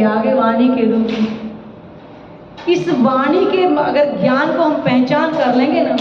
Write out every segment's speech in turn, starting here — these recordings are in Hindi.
के आगे वाणी के रूप में। इस वाणी के अगर ज्ञान को हम पहचान कर लेंगे ना,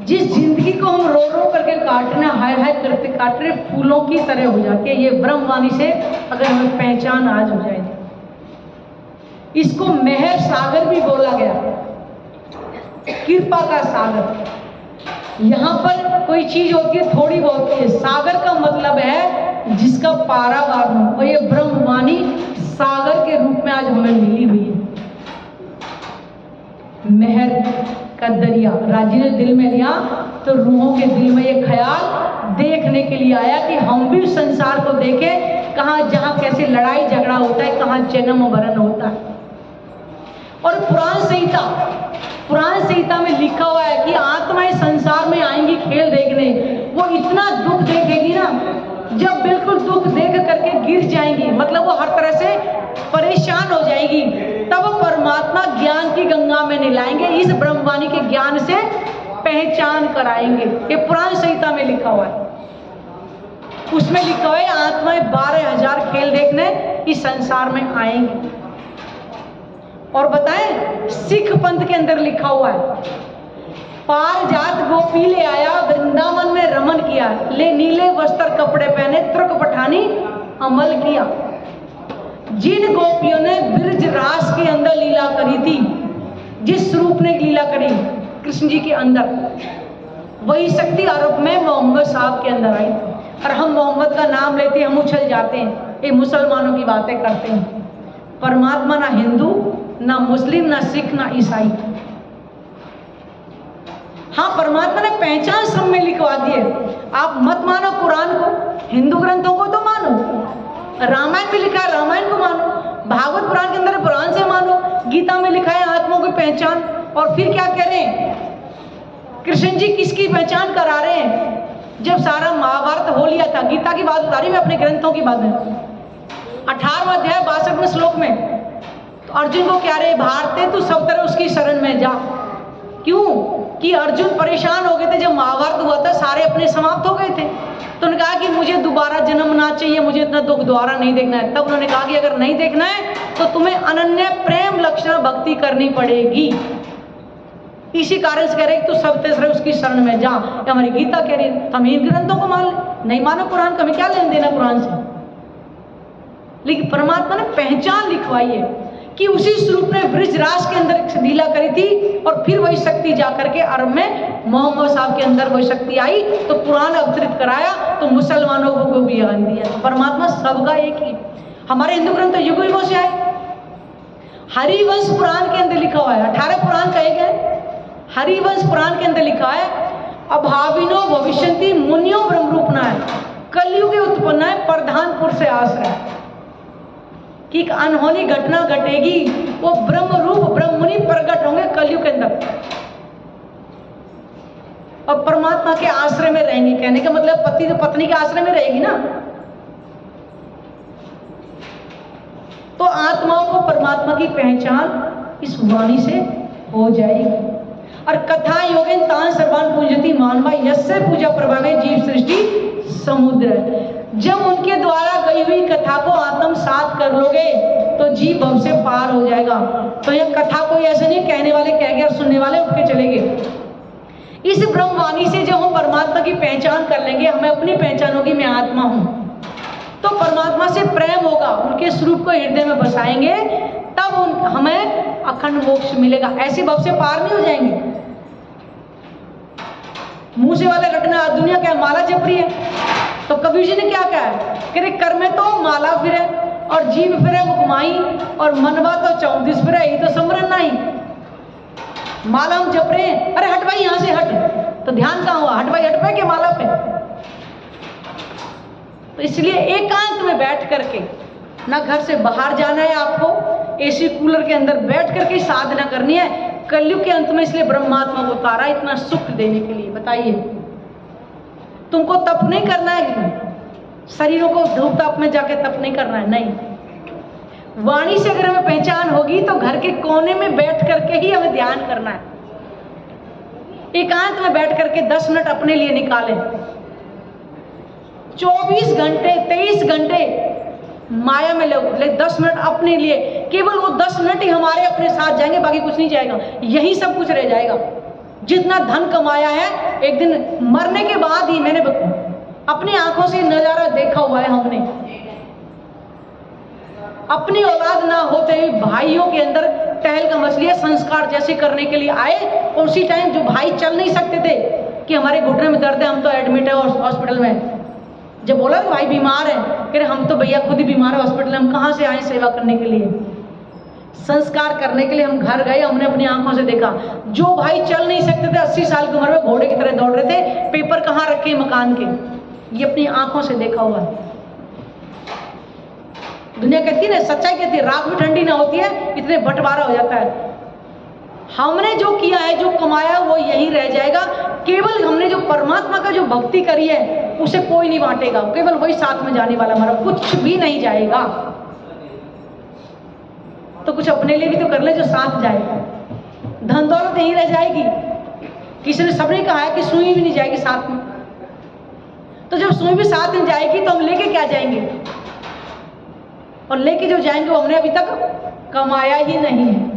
जिस जिंदगी को हम रो रो करके काटना, हाय हाय करते काट रहे, फूलों की तरह हो जाती है। ये ब्रह्मवाणी से अगर हमें पहचान आज हो जाए, इसको मेहर सागर भी बोला गया, कृपा का सागर। यहाँ पर कोई चीज होती है थोड़ी बहुत है, सागर का मतलब है जिसका पारावार हो, और ये ब्रह्मवाणी सागर के रूप में आज हमें मिली हुई है। मेहर का दरिया राजी ने दिल में लिया तो रूहों के दिल में ये ख्याल देखने के लिए आया कि हम भी संसार को देखें, कहाँ जहाँ कैसे लड़ाई झगड़ा होता है, कहाँ जन्म मरण होता है। और पुराण संहिता में लिखा हुआ है कि आत्माएं संसार में आएंगी खेल देखने, वो इतना दुख देखेगी ना, जब बिल्कुल दुख देख करके गिर जाएंगी, मतलब वो हर तरह से परेशान हो जाएगी, तब परमात्मा ज्ञान की गंगा में नहलाएंगे, इस ब्रह्मवाणी के ज्ञान से पहचान कराएंगे। ये पुराण संहिता में लिखा हुआ है। उसमें लिखा हुआ है आत्माएं 12,000 खेल देखने इस संसार में आएंगी। और बताएं, सिख पंथ के अंदर लिखा हुआ है, पारजात गोपी ले आया, वृंदावन में रमन किया, ले नीले वस्त्र कपड़े पहने, त्रुक पठानी अमल किया। जिन गोपियों ने ब्रज रास के अंदर लीला करी थी, जिस रूप ने लीला करी कृष्ण जी के अंदर, वही शक्ति अरब में मोहम्मद साहब के अंदर आई। और हम मोहम्मद का नाम लेते हैं, हम उछल जाते हैं, ये मुसलमानों की बातें करते हैं। परमात्मा ना हिंदू, ना मुस्लिम, ना सिख, ना ईसाई। हाँ, परमात्मा ने पहचान सब में लिखवा दी है। आप मत मानो कुरान को, हिंदू ग्रंथों को तो मानो, रामायण में लिखा है रामायण को मानो, भागवत पुराण के अंदर पुराण से मानो, गीता में लिखा है आत्माओं की पहचान। और फिर क्या कह रहे हैं, कृष्ण जी किसकी पहचान करा रहे हैं? जब सारा महाभारत हो लिया था, गीता की बात बता रही मैं, अपने ग्रंथों की बात है, 18वां अध्याय 62वें श्लोक में, तो अर्जुन को क्या रहे, भारते तू सब तरह उसकी शरण में जा। क्यों? कि अर्जुन परेशान हो गए थे, जब महाभारत हुआ था सारे अपने समाप्त हो गए थे, तो उन्होंने कहा कि मुझे दोबारा जन्म ना चाहिए, मुझे इतना दुख दोबारा नहीं देखना है। तब उन्होंने कहा कि अगर नहीं देखना है तो तुम्हें अनन्य प्रेम लक्षण भक्ति करनी पड़ेगी। इसी कारण से कह रहे तू सब तरह उसकी शरण में जा। हमारी गीता कह रही हम इन ग्रंथों को मान ले, नहीं मानो कुरान का, हमें क्या लेना देना कुरान से। लेकिन परमात्मा ने पहचान लिखवाई है कि उसी स्वरूप ने ब्रजराज के अंदर लीला करी थी, और फिर वही शक्ति जाकर के अरब में मोहम्मद साहब के अंदर वही शक्ति आई, तो कुरान अवतरित कराया, तो मुसलमानों को भी ज्ञान दिया। परमात्मा सबका एक ही। हमारे हिंदू ग्रंथ युग युगों से आए। हरिवंश पुराण के अंदर लिखा हुआ है, 18 पुराण कहे गए। हरिवंश पुराण के अंदर लिखा है, अभाविनो भविष्यन्ति मुनियो ब्रह्मरूपना है, कलयुग उत्पन्न है प्रधानपुर से आश्रय, कि एक अनहोनी घटना घटेगी, वो ब्रह्म रूप ब्रह्ममुनि प्रकट होंगे कलयुग के अंदर, और परमात्मा के आश्रय में रहेंगे। कहने का मतलब पति तो पत्नी के आश्रय में रहेगी ना। तो आत्माओं को परमात्मा की पहचान इस वाणी से हो जाएगी। और कथा योगेन तान सर्वान पूजति मानवा यस्य पूजा प्रभावे जीव सृष्टि समुद्र। जब उनके द्वारा गई हुई कथा को आत्मसात कर लोगे तो जीव भव से पार हो जाएगा। तो यह कथा कोई ऐसे नहीं कहने वाले कह गए और सुनने वाले उठ के चले गए। इस ब्रह्मवाणी से जब हम परमात्मा की पहचान कर लेंगे, हमें अपनी पहचान होगी मैं आत्मा हूं, तो परमात्मा से प्रेम होगा, उनके स्वरूप को हृदय में बसाएंगे, तब हमें अखंड मोक्ष मिलेगा। ऐसे भव से पार नहीं हो जाएंगे। मुंह से वाला रटना दुनिया क्या माला जप रही है, तो कबीर जी ने क्या कहा है कि कर में तो माला फिरे और जीव फिरे मुकमाई और मनवा तो 34 फिरे, यही तो समरण नहीं। माला हम जप रहे हैं, अरे हट भाई यहां से हट, तो ध्यान कहां हुआ, हट भाई हट पे के माला पे। तो इसलिए एकांत में बैठ करके, ना घर से बाहर जाना है आपको, एसी कूलर के अंदर बैठ करके साधना करनी है। कलयुग के अंत में इसलिए ब्रह्मात्मा को उतारा इतना सुख देने के लिए। बताइए, तुमको तप नहीं करना है, शरीरों को धूप ताप में जाके तप नहीं करना है, नहीं। वाणी से अगर हमें पहचान होगी तो घर के कोने में बैठ करके ही हमें ध्यान करना है। एकांत में बैठ करके 10 मिनट अपने लिए निकालें। 24 घंटे 23 घंटे माया में ले 10 मिनट अपने लिए, केवल वो 10 मिनट ही हमारे अपने साथ जाएंगे, बाकी कुछ नहीं जाएगा, यही सब कुछ रह जाएगा। जितना धन कमाया है एक दिन मरने के बाद ही, मैंने अपनी आंखों से नजारा देखा हुआ है, हमने अपनी औलाद ना होते हुए भाइयों के अंदर टहल का मछली संस्कार जैसे करने के लिए आए, और उसी टाइम जो भाई चल नहीं सकते थे कि हमारे घुटने में दर्द है, हम तो एडमिट है हॉस्पिटल में, जब बोला कि भाई बीमार है, कह रहे हम तो भैया खुद ही बीमार है हॉस्पिटल में, हम कहाँ से आए सेवा करने के लिए। संस्कार करने के लिए हम घर गए, हमने अपनी आंखों से देखा जो भाई चल नहीं सकते थे, 80 साल की उम्र में घोड़े की तरह दौड़ रहे थे, पेपर कहाँ रखे मकान के, ये अपनी आंखों से देखा हुआ है। दुनिया कहती है ना, सच्चाई कहती है रात भी ठंडी ना होती है, इतने बंटवारा हो जाता है। हमने जो किया है, जो कमाया वो यही रह जाएगा, केवल हमने जो परमात्मा का जो भक्ति करी है उसे कोई नहीं बांटेगा, केवल वही साथ में जाने वाला, हमारा कुछ भी नहीं जाएगा। तो कुछ अपने लिए भी तो कर ले जो साथ जाएगा, धन दौलत यही रह जाएगी। किसी ने, सबने कहा है कि सुई भी नहीं जाएगी साथ में, तो जब सुई भी साथ में जाएगी तो हम लेके क्या जाएंगे, और लेके जो जाएंगे वो हमने अभी तक कमाया ही नहीं है।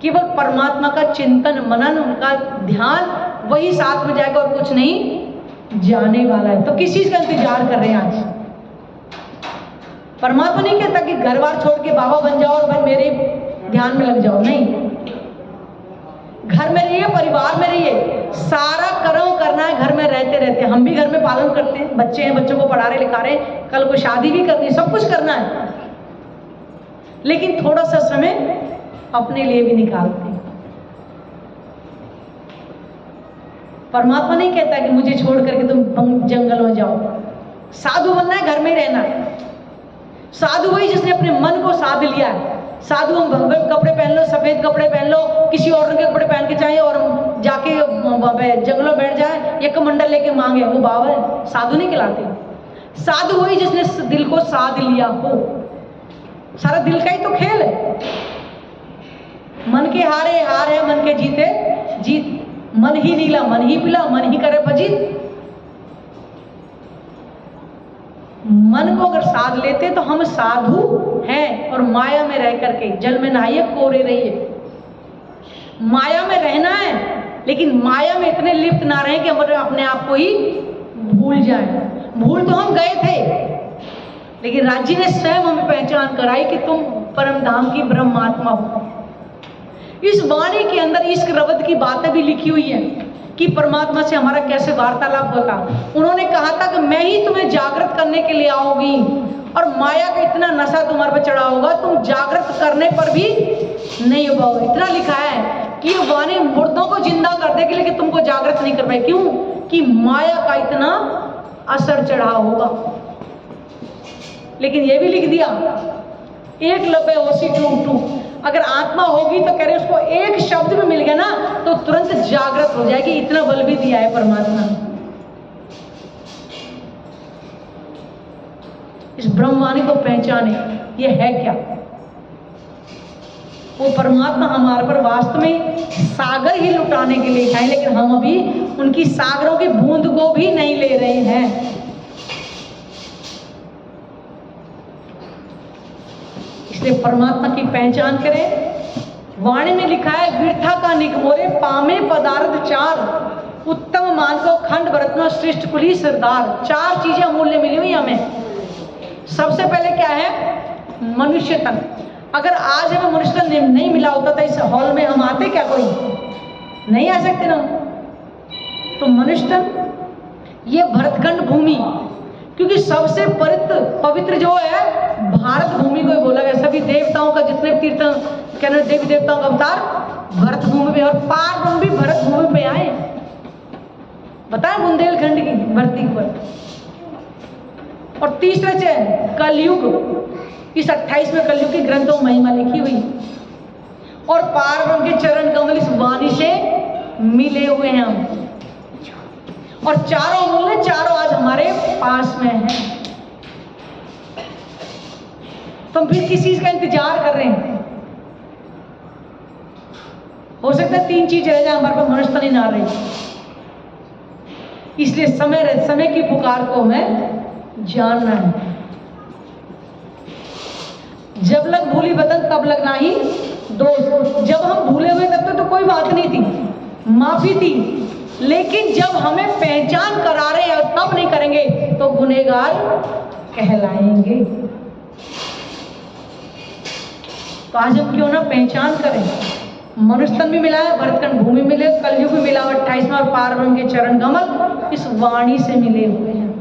केवल परमात्मा का चिंतन मनन, उनका ध्यान, वही साथ में जाएगा और कुछ नहीं जाने वाला है। तो किस चीज का इंतजार कर रहे हैं आज? परमात्मा नहीं कहता कि घर बार छोड़ के बाबा बन जाओ और भाई मेरे ध्यान में लग जाओ, नहीं। घर में रहिए, परिवार में रहिए, सारा कर्म करना है घर में रहते रहते। हम भी घर में पालन करते हैं, बच्चे हैं, बच्चों को पढ़ा रहे लिखा रहे, कल को शादी भी करनी है, सब कुछ करना है, लेकिन थोड़ा सा समय अपने लिए भी निकालते हैं। परमात्मा नहीं कहता कि मुझे छोड़ करके तुम जंगल में जाओ। साधु बनना है, घर में ही रहना है। साधु वही जिसने अपने मन को साध लिया है। साधु हम भगवत कपड़े पहन लो, सफेद कपड़े पहन लो, किसी और रंग के कपड़े पहन के चाहे और जाके जंगलों बैठ जाए, एक कमंडल लेके मांगे, वो बाबा है, साधु नहीं कहलाते। साधु वही जिसने दिल को साध लिया हो। सारा दिल का ही तो खेल है। मन के हारे हार है, मन के जीते जीत। मन ही नीला, मन ही पीला, मन ही करे भजित। मन को अगर साध लेते तो हम साधु हैं, और माया में रह करके जल में नहाइए, कोरे रहिए। माया में रहना है, लेकिन माया में इतने लिप्त ना रहें कि हम अपने आप को ही भूल जाए। भूल तो हम गए थे, लेकिन राज्य ने स्वयं हमें पहचान कराई कि तुम परम धाम की ब्रह्मात्मा हो। इस वाणी के अंदर इश्क रवद की बातें भी लिखी हुई है कि परमात्मा से हमारा कैसे वार्तालाप होता। उन्होंने कहा था कि मैं ही तुम्हें जागृत करने के लिए आऊंगी, और माया का इतना नशा तुम्हारे पर चढ़ा होगा, तुम जागृत करने पर भी नहीं हो पाओगे। इतना लिखा है कि ये वाणी मुर्दों को जिंदा कर देगी, लेकिन तुमको जागृत नहीं कर पाए। क्यों? कि माया का इतना असर चढ़ा होगा। लेकिन ये भी लिख दिया, एक लबे ओसी टूम टूम। अगर आत्मा होगी तो कह रहे उसको एक शब्द भी मिल गया ना तो तुरंत जागृत हो जाएगी। इतना बल भी दिया है परमात्मा ने। इस ब्रह्मवाणी को पहचाने, ये है क्या? वो परमात्मा हमारे पर वास्तव में सागर ही लुटाने के लिए है, लेकिन हम अभी उनकी सागरों की बूंद को भी नहीं ले रहे हैं। इसलिए परमात्मा की पहचान करें। वाणी में लिखा है, विरथा का निगमोरे पामे पदार्थ चार, उत्तम मान को खंड बरतनो श्रेष्ठ कुली सरदार। चार चीजें अमूल्य मिली हुई हमें। सबसे पहले क्या है? मनुष्य तन। अगर आज हमें मनुष्य तन नहीं मिला होता तो इस हॉल में हम आते क्या? कोई नहीं आ सकते ना। तो मनुष्य तन, ये भरतखंड भूमि, क्योंकि सबसे पवित्र जो है भारत भूमि को बोला गया। सभी देवताओं का जितने तीर्थ कहने देवी देवताओं का अवतार भरत भूमि में, और पार ब्रह्म भी भरत भूमि में आए। बताए बुंदेलखंड की धरती पर। और तीसरा है कलयुग। इस 28वें कलयुग की ग्रंथों में महिमा लिखी हुई, और पार ब्रह्म के चरण कमल इस वाणी से मिले हुए हैं हम। और चारों अमूल्य, चारों आज हमारे पास में हैं। तो हम फिर किस चीज का इंतजार कर रहे हैं? हो सकता है 3 चीज रह जाए हमारे पास, मनुष्यता नहीं ना रही। इसलिए समय की पुकार को हमें जानना है। जब लग भूली वतन तब लग नाही दोस्त। जब हम भूले हुए तब तो कोई बात नहीं थी, माफी थी, लेकिन जब हमें पहचान करा रहे हैं तब नहीं करेंगे तो गुनहगार कहलाएंगे। तो आज हम क्यों ना पहचान करें। मनुष्य तन भी मिला है, भरतखंड भूमि मिले, कलयुग भी मिला, 28वां पार ब्रह्म के चरण कमल इस वाणी से मिले हुए हैं।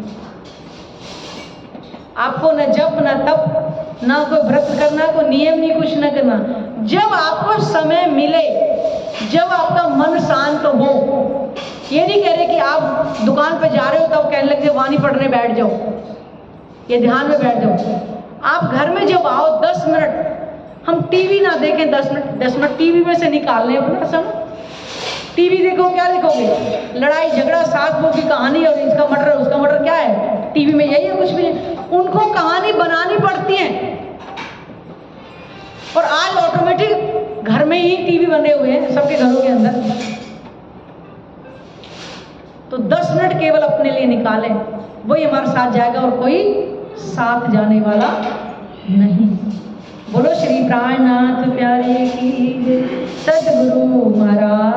आपको न जप न तप ना कोई व्रत करना, कोई नियम नहीं, कुछ न करना। जब आपको समय मिले, जब आपका मन शांत हो, ये नहीं कह रहे कि आप दुकान पर जा रहे हो तब कहने लगते वाणी पढ़ने बैठ जाओ, ये ध्यान में बैठ जाओ। आप घर में जब आओ 10 मिनट हम टीवी ना देखें, 10 मिनट टीवी में से निकाल लें अपना समय। टीवी देखो, क्या देखोगे? लड़ाई झगड़ा, सास बहू की कहानी, और इसका मटर उसका मटर, क्या है टीवी में? यही है, कुछ भी नहीं। उनको कहानी बनानी पड़ती है। और आज ऑटोमेटिक घर में ही टीवी बने हुए हैं सबके घरों के अंदर। तो 10 मिनट केवल अपने लिए निकालें, वही हमारे साथ जाएगा और कोई साथ जाने वाला नहीं। बोलो श्री प्राणनाथ प्यारे की, सतगुरु महाराज।